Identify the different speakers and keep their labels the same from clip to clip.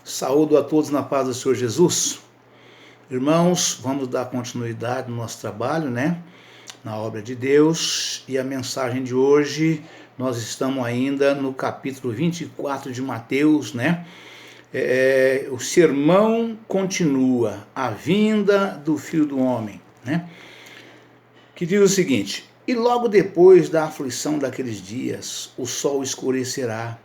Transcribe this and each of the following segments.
Speaker 1: Saúdo a todos na paz do Senhor Jesus. Irmãos, vamos dar continuidade no nosso trabalho, na obra de Deus. E a mensagem de hoje, nós estamos ainda no capítulo 24 de Mateus, O sermão continua, a vinda do Filho do Homem, Que diz o seguinte: e logo depois da aflição daqueles dias, o sol escurecerá,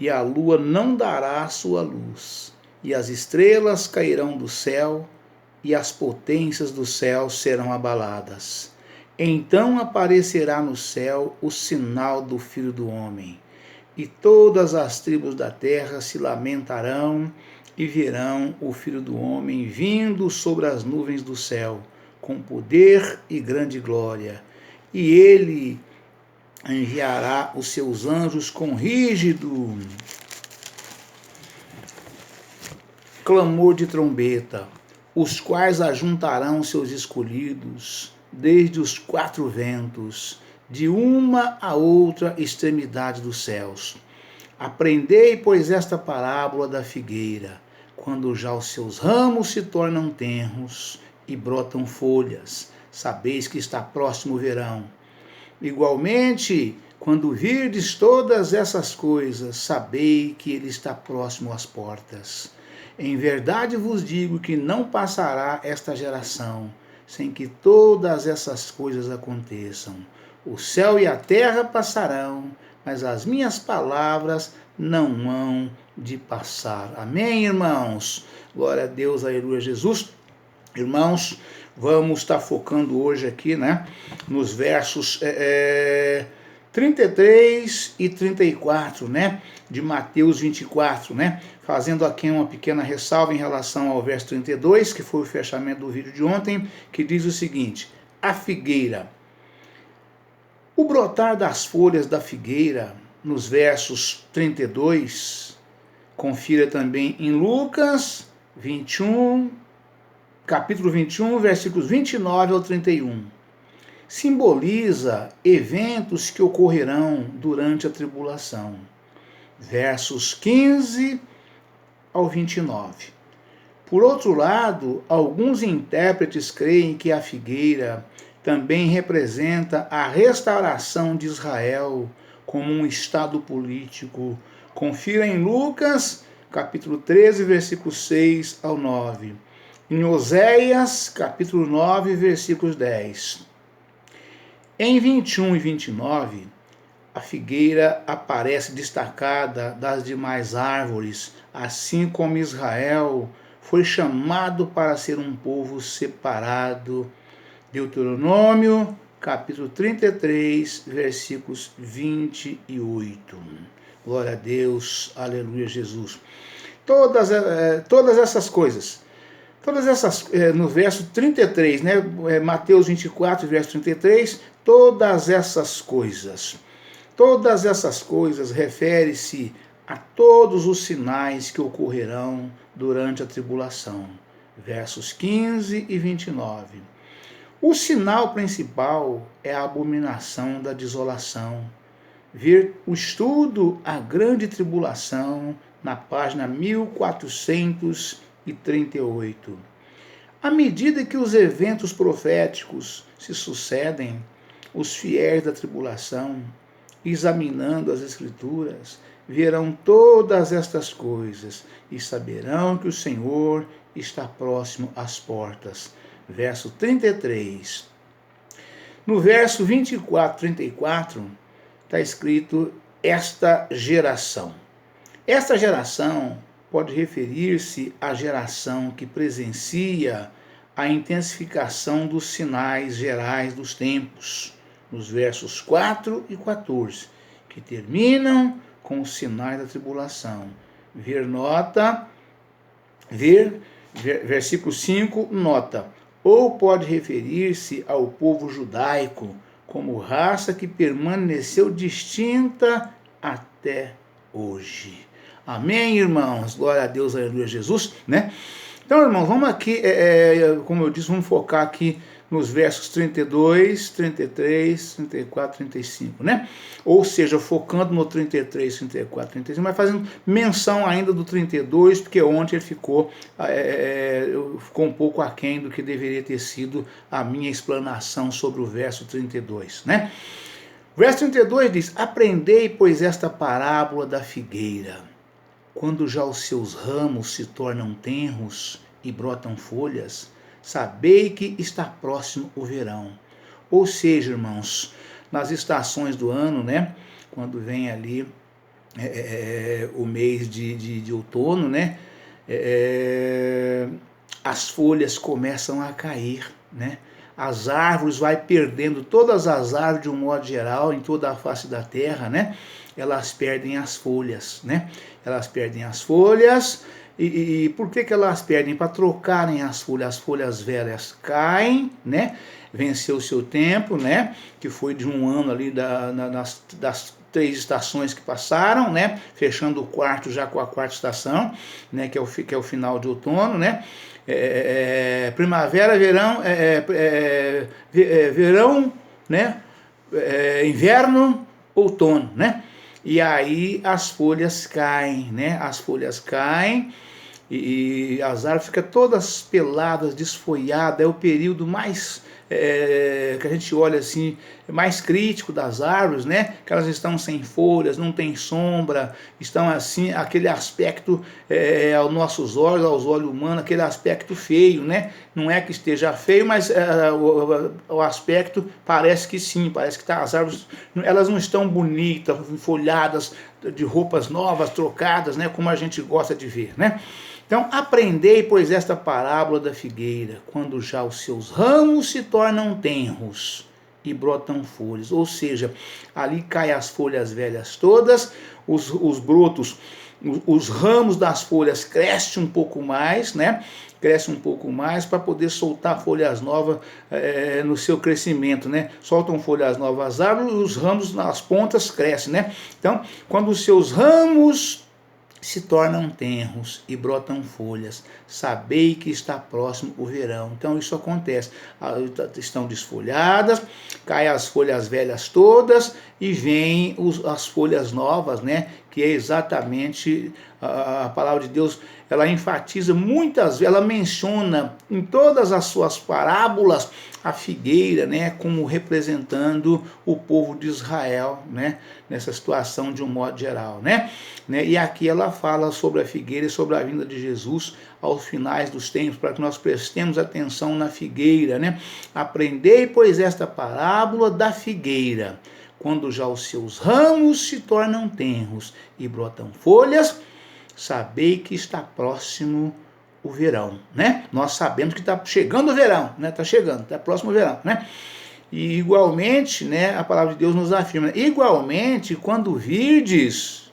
Speaker 1: e a lua não dará sua luz, e as estrelas cairão do céu, e as potências do céu serão abaladas. Então aparecerá no céu o sinal do Filho do Homem, e todas as tribos da terra se lamentarão, e verão o Filho do Homem vindo sobre as nuvens do céu, com poder e grande glória. E ele enviará os seus anjos com rígido clamor de trombeta, os quais ajuntarão seus escolhidos desde os quatro ventos, de uma a outra extremidade dos céus. Aprendei, pois, esta parábola da figueira, quando já os seus ramos se tornam tenros e brotam folhas, sabeis que está próximo o verão. Igualmente, quando virdes todas essas coisas, sabei que ele está próximo às portas. Em verdade vos digo que não passará esta geração sem que todas essas coisas aconteçam. O céu e a terra passarão, mas as minhas palavras não hão de passar. Amém, irmãos? Glória a Deus, aleluia, Jesus. Irmãos, vamos estar focando hoje aqui, nos versos 33 e 34, de Mateus 24, Fazendo aqui uma pequena ressalva em relação ao verso 32, que foi o fechamento do vídeo de ontem, que diz o seguinte: a figueira. O brotar das folhas da figueira, nos versos 32, confira também em Lucas 21, capítulo 21, versículos 29 ao 31. Simboliza eventos que ocorrerão durante a tribulação. Versos 15 ao 29. Por outro lado, alguns intérpretes creem que a figueira também representa a restauração de Israel como um estado político. Confira em Lucas, capítulo 13, versículos 6 ao 9. Em Oséias, capítulo 9, versículos 10. Em 21 e 29, a figueira aparece destacada das demais árvores, assim como Israel foi chamado para ser um povo separado. Deuteronômio, capítulo 33, versículos 28. Glória a Deus, aleluia, Jesus. Todas essas coisas, no verso 33, Mateus 24, verso 33, todas essas coisas refere-se a todos os sinais que ocorrerão durante a tribulação. Versos 15 e 29. O sinal principal é a abominação da desolação. Ver o estudo A Grande Tribulação na página 1438. À medida que os eventos proféticos se sucedem, os fiéis da tribulação, examinando as Escrituras, verão todas estas coisas e saberão que o Senhor está próximo às portas. Verso 33. No verso 24, 34, está escrito esta geração. Esta geração pode referir-se à geração que presencia a intensificação dos sinais gerais dos tempos, nos versos 4 e 14, que terminam com os sinais da tribulação. Versículo 5, nota. Ou pode referir-se ao povo judaico como raça que permaneceu distinta até hoje. Amém, irmãos? Glória a Deus, aleluia, Jesus, Então, irmãos, vamos aqui, como eu disse, vamos focar aqui nos versos 32, 33, 34, 35, né? Ou seja, focando no 33, 34, 35, mas fazendo menção ainda do 32, porque ontem ele ficou um pouco aquém do que deveria ter sido a minha explanação sobre o verso 32, né? Verso 32 diz: aprendei, pois, esta parábola da figueira. Quando já os seus ramos se tornam tenros e brotam folhas, sabei que está próximo o verão. Ou seja, irmãos, nas estações do ano, né? Quando vem ali o mês de outono, né? As folhas começam a cair, né? As árvores vai perdendo, todas as árvores de um modo geral, em toda a face da terra, né? Elas perdem as folhas, né? Elas perdem as folhas. E por que elas perdem? Para trocarem as folhas velhas caem, né? Venceu o seu tempo, né? Que foi de um ano ali das 3 estações que passaram, né? Fechando o quarto já com a 4ª estação, né? Que é o final de outono, né? Primavera, verão, verão, né? Inverno, outono, né? E aí as folhas caem, né? As folhas caem e as árvores ficam todas peladas, desfolhadas. É o período mais que a gente olha assim, mais crítico das árvores, né? Que elas estão sem folhas, não tem sombra, estão assim, aquele aspecto aos nossos olhos, aos olhos humanos, aquele aspecto feio, né? Não é que esteja feio, mas o aspecto parece que sim, parece que as árvores, elas não estão bonitas, folhadas, de roupas novas, trocadas, né? Como a gente gosta de ver, né? Então, aprendei, pois, esta parábola da figueira, quando já os seus ramos se tornam tenros e brotam folhas. Ou seja, ali caem as folhas velhas todas, os brotos, os ramos das folhas crescem um pouco mais, né? Cresce um pouco mais para poder soltar folhas novas no seu crescimento, né? Soltam folhas novas as árvores e os ramos nas pontas crescem, né? Então, quando os seus ramos se tornam tenros e brotam folhas, sabei que está próximo o verão. Então isso acontece, estão desfolhadas, caem as folhas velhas todas e vêm as folhas novas, né? Que é exatamente a palavra de Deus. Ela enfatiza muitas vezes, ela menciona em todas as suas parábolas a figueira, né, como representando o povo de Israel, né, nessa situação de um modo geral, né? E aqui ela fala sobre a figueira e sobre a vinda de Jesus aos finais dos tempos, para que nós prestemos atenção na figueira, né? Aprendei, pois, esta parábola da figueira, quando já os seus ramos se tornam tenros e brotam folhas, sabei que está próximo o verão, né? Nós sabemos que está chegando o verão, né? Está chegando, está próximo o verão, né? E igualmente, né, a palavra de Deus nos afirma, igualmente, quando virdes,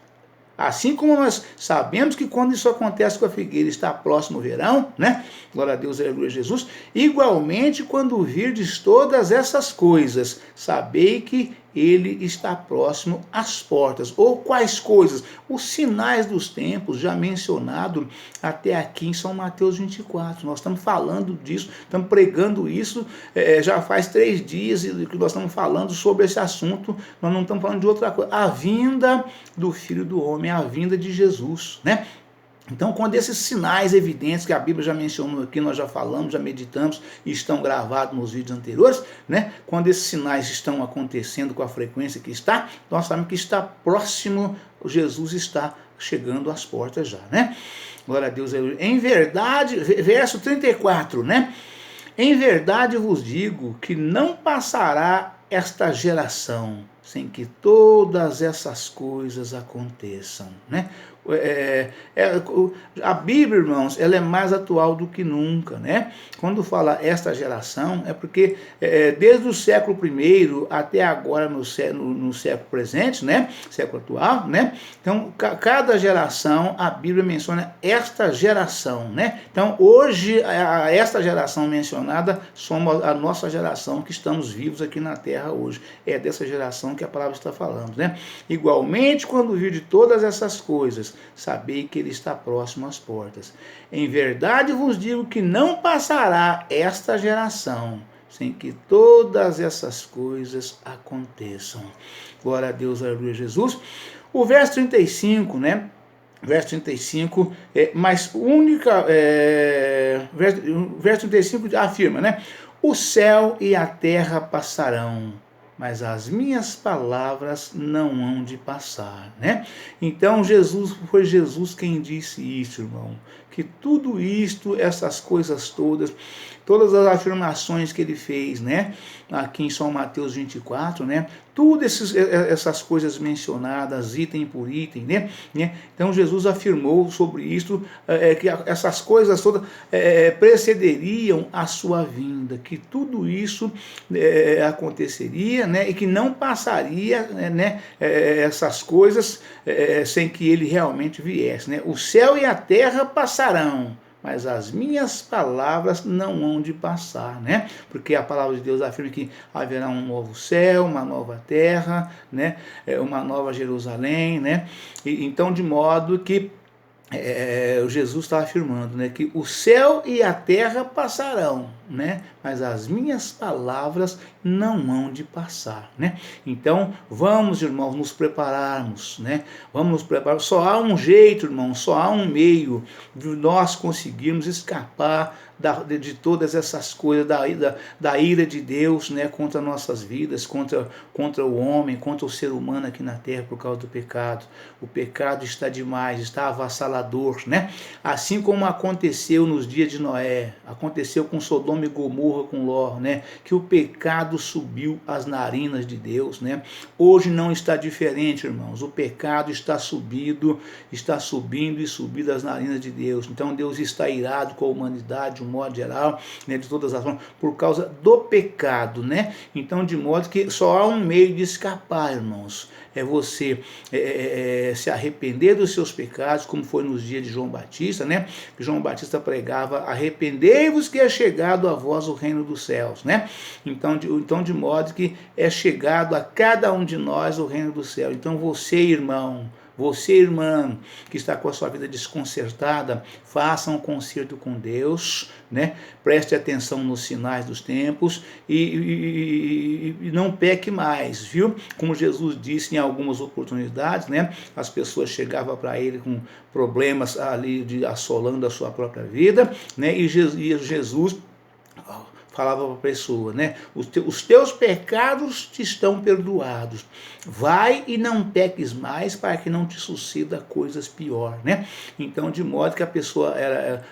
Speaker 1: assim como nós sabemos que quando isso acontece com a figueira está próximo o verão, né? Glória a Deus, aleluia a Jesus. Igualmente, quando virdes todas essas coisas, sabei que ele está próximo às portas. Ou quais coisas? Os sinais dos tempos, já mencionado até aqui em São Mateus 24. Nós estamos falando disso, estamos pregando isso, já faz 3 dias que nós estamos falando sobre esse assunto. Nós não estamos falando de outra coisa. A vinda do Filho do Homem, a vinda de Jesus, né? Então, quando esses sinais evidentes que a Bíblia já mencionou aqui, nós já falamos, já meditamos e estão gravados nos vídeos anteriores, né? Quando esses sinais estão acontecendo com a frequência que está, nós sabemos que está próximo, Jesus está chegando às portas já, né? Glória a Deus. Em verdade, verso 34, né? Em verdade vos digo que não passará esta geração sem que todas essas coisas aconteçam, né? A Bíblia, irmãos, ela é mais atual do que nunca, né? Quando fala esta geração, é porque desde o século I até agora no século presente, né? Século atual, né? Então, cada geração, a Bíblia menciona esta geração, né? Então, hoje, esta geração mencionada, somos a nossa geração que estamos vivos aqui na Terra hoje. É dessa geração que a palavra está falando, né? Igualmente, quando vir de todas essas coisas, sabei que ele está próximo às portas. Em verdade vos digo que não passará esta geração sem que todas essas coisas aconteçam. Glória a Deus, aleluia, Jesus. O verso 35, né? Verso 35, mas verso 35 afirma, né? O céu e a terra passarão, mas as minhas palavras não hão de passar, né? Então foi Jesus quem disse isso, irmão, que tudo isto, essas coisas todas as afirmações que ele fez, né? Aqui em São Mateus 24, né? Todas essas coisas mencionadas, item por item, né? Então Jesus afirmou sobre isso, que essas coisas todas precederiam a sua vinda, que tudo isso aconteceria, né? E que não passaria, né? Essas coisas sem que ele realmente viesse, né? O céu e a terra passarão, mas as minhas palavras não hão de passar, né? Porque a palavra de Deus afirma que haverá um novo céu, uma nova terra, né? Uma nova Jerusalém, né? Então, de modo que Jesus está afirmando, né, que o céu e a terra passarão, né, mas as minhas palavras não hão de passar, né? Então, vamos, irmãos, nos prepararmos, né? Vamos nos preparar. Só há um jeito, irmão, só há um meio de nós conseguirmos escapar de todas essas coisas, da ira de Deus, né, contra nossas vidas, contra o homem, contra o ser humano aqui na terra por causa do pecado. O pecado está demais, está avassalador, né? Assim como aconteceu nos dias de Noé, aconteceu com Sodoma e Gomorra, com Ló, né? Que o pecado subiu às narinas de Deus, né? Hoje não está diferente, irmãos. O pecado está subindo e subindo às narinas de Deus. Então Deus está irado com a humanidade, de um modo geral, né, de todas as formas, por causa do pecado, né? Então, de modo que só há um meio de escapar, irmãos. É você se arrepender dos seus pecados, como foi nos dias de João Batista, né? Que João Batista pregava: arrependei-vos que é chegado a vós o reino dos céus, né? Então, de modo que é chegado a cada um de nós o reino do céu. Então, você, irmão, você, irmã, que está com a sua vida desconcertada, faça um concerto com Deus, né? Preste atenção nos sinais dos tempos e não peque mais, viu? Como Jesus disse em algumas oportunidades, né? As pessoas chegavam para ele com problemas ali assolando a sua própria vida, né? E Jesus falava para a pessoa, né? Os teus pecados te estão perdoados. Vai e não peques mais, para que não te suceda coisas piores, né? Então, de modo que a pessoa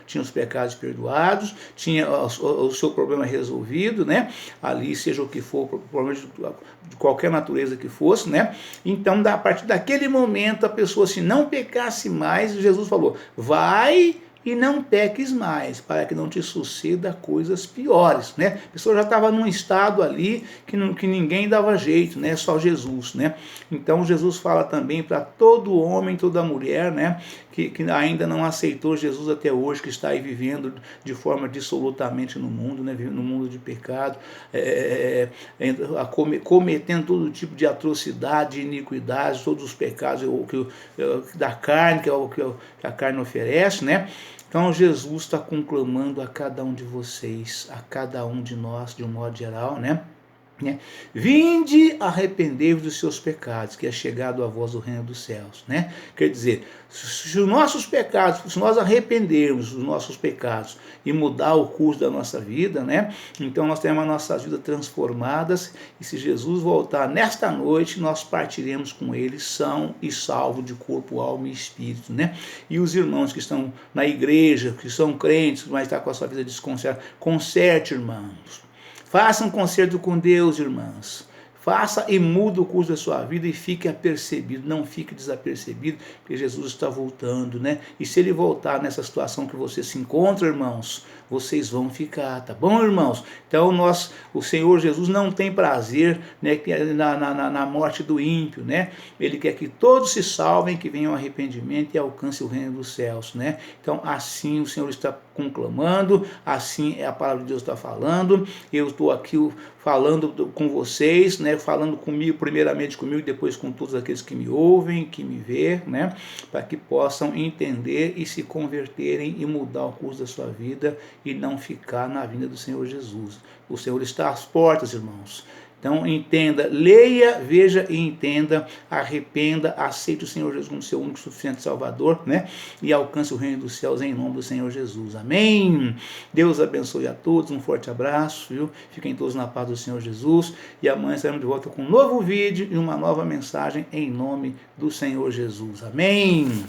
Speaker 1: tinha os pecados perdoados, tinha o seu problema resolvido, né? Ali, seja o que for, problema de qualquer natureza que fosse, né? Então, a partir daquele momento, a pessoa, se não pecasse mais, Jesus falou: vai e não peques mais, para que não te suceda coisas piores, né? A pessoa já estava num estado ali que ninguém dava jeito, né? Só Jesus, né? Então Jesus fala também para todo homem, toda mulher, né? Que ainda não aceitou Jesus até hoje, que está aí vivendo de forma dissolutamente no mundo, né? No mundo de pecado, cometendo todo tipo de atrocidade, iniquidade, todos os pecados da carne, que é o que a carne oferece, né? Então Jesus está conclamando a cada um de vocês, a cada um de nós, de um modo geral, né? Vinde, arrependei-vos dos seus pecados, que é chegado a vós o reino dos céus, né? Quer dizer, se os nossos pecados, se nós arrependermos dos nossos pecados e mudar o curso da nossa vida, né? Então nós teremos as nossas vidas transformadas, e se Jesus voltar nesta noite, nós partiremos com ele são e salvo de corpo, alma e espírito, né? E os irmãos que estão na igreja, que são crentes, mas estão com a sua vida desconcertada, conserte, irmãos. Faça um concerto com Deus, irmãs. Faça e mude o curso da sua vida e fique apercebido, não fique desapercebido, porque Jesus está voltando, né? E se ele voltar nessa situação que você se encontra, irmãos, vocês vão ficar, tá bom, irmãos? Então, o Senhor Jesus não tem prazer, né, na morte do ímpio, né? Ele quer que todos se salvem, que venham ao arrependimento e alcancem o reino dos céus, né? Então, assim o Senhor está conclamando, assim a palavra de Deus está falando. Eu estou aqui falando com vocês, né, falando comigo, primeiramente comigo, depois com todos aqueles que me ouvem, que me vê, né? Para que possam entender e se converterem e mudar o curso da sua vida e não ficar na vinda do Senhor Jesus. O Senhor está às portas, irmãos. Então entenda, leia, veja e entenda, arrependa, aceite o Senhor Jesus como seu único suficiente Salvador, né? E alcance o reino dos céus em nome do Senhor Jesus. Amém? Deus abençoe a todos, um forte abraço, viu? Fiquem todos na paz do Senhor Jesus e amanhã estaremos de volta com um novo vídeo e uma nova mensagem em nome do Senhor Jesus. Amém?